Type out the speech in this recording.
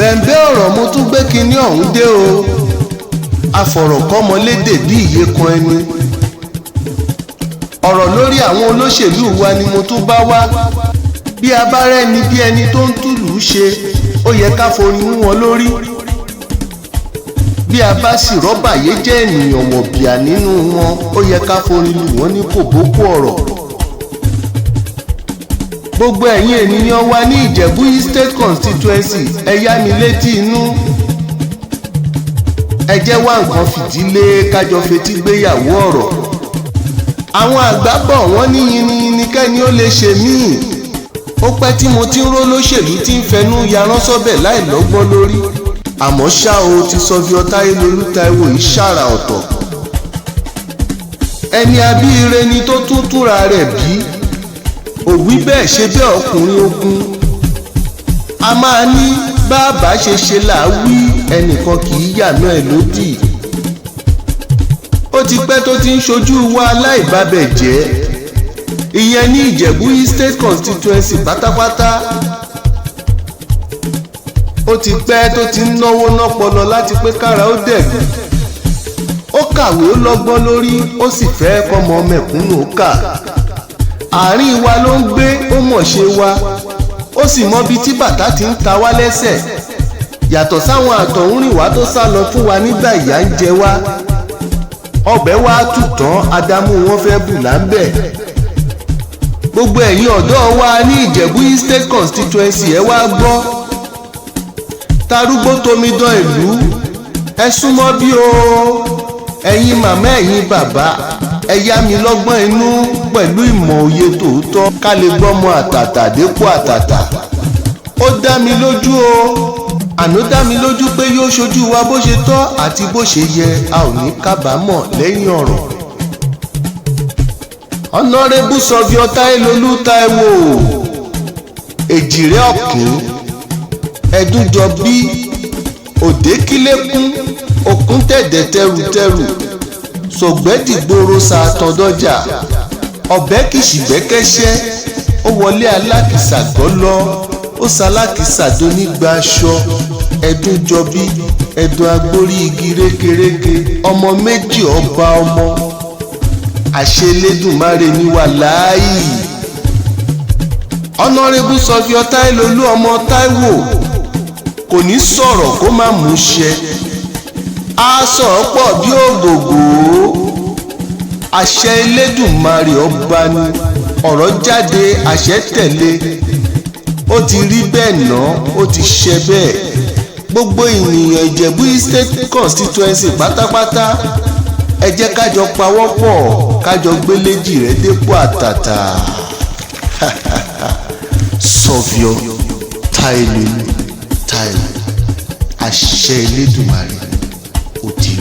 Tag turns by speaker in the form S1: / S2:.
S1: bẹ̀ǹbẹ́ ọ̀rọ̀ mo tún gbé kinní ọ̀hún dé o. afọ̀rọ̀kọ́mọlédè bí ìyè kan ẹni. ọ̀rọ̀ lórí àwọn olóṣèlú wa ni mo tún bá wá. bí a bá rẹ́ni bí ẹni tó ń túlù ṣe ó yẹ ká forí mú wọn lórí. bí a bá sì rọ́bàyé jẹ́ ènìyàn wọ̀bìà nínú wọn ó yẹ ká forí lù wọ́n ní kòbókò ọ̀rọ̀. gbogbo ẹ̀yin ènìyàn wa ní Ìjẹ̀bú State Constituency ẹ yá mi létí inú. ẹ jẹ́ wá nǹkan fìdílé kájọ fetí gbéyàwó ọ̀rọ̀. àwọn àgbà bọ̀ wọ́n ní yiniyini kẹ́ni ó lè ṣe míì. ó pẹ́ tí mo ti ń ró lóṣèlú tí ń fẹnu yarán sọ́bẹ̀ láì lọ́gbọ́n lórí. àmọ́ ṣá o ti sọ́fíọ́ Tayelolu Taiwo yìí ṣàrà ọ̀tọ̀. ẹni abíire ni tó tún túnra rẹ̀ bí. òwí bẹ́ẹ̀ ṣe bẹ́ẹ̀ ọkùnrin ogun. a máa ní bàbá ṣe ṣe là á wí ẹnìkan kì í yànà ẹ̀ lódì. ó ti pẹ́ tó ti ń ṣojú wa aláìbábẹ̀ jẹ́. ìyẹn ní Ìjẹ̀bú State Constituency pátápátá. ó ti pẹ́ tó ti ń náwó nọ́pọlọ láti pé kára ó dẹ̀lú. ó kàwé ó lọ́gbọ́n lórí ó sì fẹ́ kọ́mọ mẹ̀kúnnù kà. àárín wa ló ń gbé ó mọ̀ ṣe wa. ó sì mọ bí tí bàtà ti ń ta wá lẹ́sẹ̀. yàtọ̀ sáwọn àtọ̀húnrìnwá tó sá lọ fún wa nígbà ìyà ń jẹ wá. ọbẹ̀ wa tù tán ádámù wọn fẹ́ bù láńbẹ̀. gbogbo ẹ̀yin ọ̀dọ́ wa ní Ìjẹ̀bú State Constituency ẹ wá gbọ́. tarúgbó tomidán ìlú ẹ súnmọ́ bí o. ẹ̀yin màmá ẹ̀yin bàbá ẹ yá mi lọ́gbọ́n inú pẹ̀lú ìmọ̀ òye tòótọ́ ká lè gbọ́mọ àtàtà dépò àtàtà. ó dá mi lójú o. àná dá mi lójú pé yóò ṣojú wa bó ṣe tọ́ àti bó ṣe yẹ a ò ní kábàámọ̀ lẹ́yìn ọ̀rọ̀. Honorable Sọ́fíọ́ Tayelolu Taiwo èjìrẹ́ ọ̀kín ẹ̀dúnjọbí òdekílẹ́kún òkun tẹ̀dẹ̀ tẹrùtẹrù sọ̀gbẹ́dìgboro sàtọ̀dọ́jà ọ̀bẹ kìsìgbẹ́kẹ́sẹ́ ó wọlé alákìsà gọ́lọ́ ó salákìsà donígba aṣọ ẹ̀dúnjọbí ẹ̀dùn agbórí igi rékeréke ọmọ méjì ọba ọmọ àṣẹ Elédùmarè ní wà láàyè. Honorable Sọ́fíọ́ Tayelolu ọmọ Taiwo kò ní sọ̀rọ̀ kó má mú ṣẹ. a sọ̀rọ̀ pọ̀ bí ògògó. àṣẹ Elédùmarè ọba ni ọ̀rọ̀ jáde àṣẹ tẹ̀lé. ó ti rí bẹ́ẹ̀ náà ó ti ṣẹ bẹ́ẹ̀. gbogbo ènìyàn Ìjẹ̀bú State Constituency pátápátá ẹ jẹ́ kájọ pawọ́pọ̀ kájọ gbéléjì rẹ̀ dépò àtàtà. Sọ́fíọ́ Tayelolu Taiwo àṣẹ Elédùmarè ó ti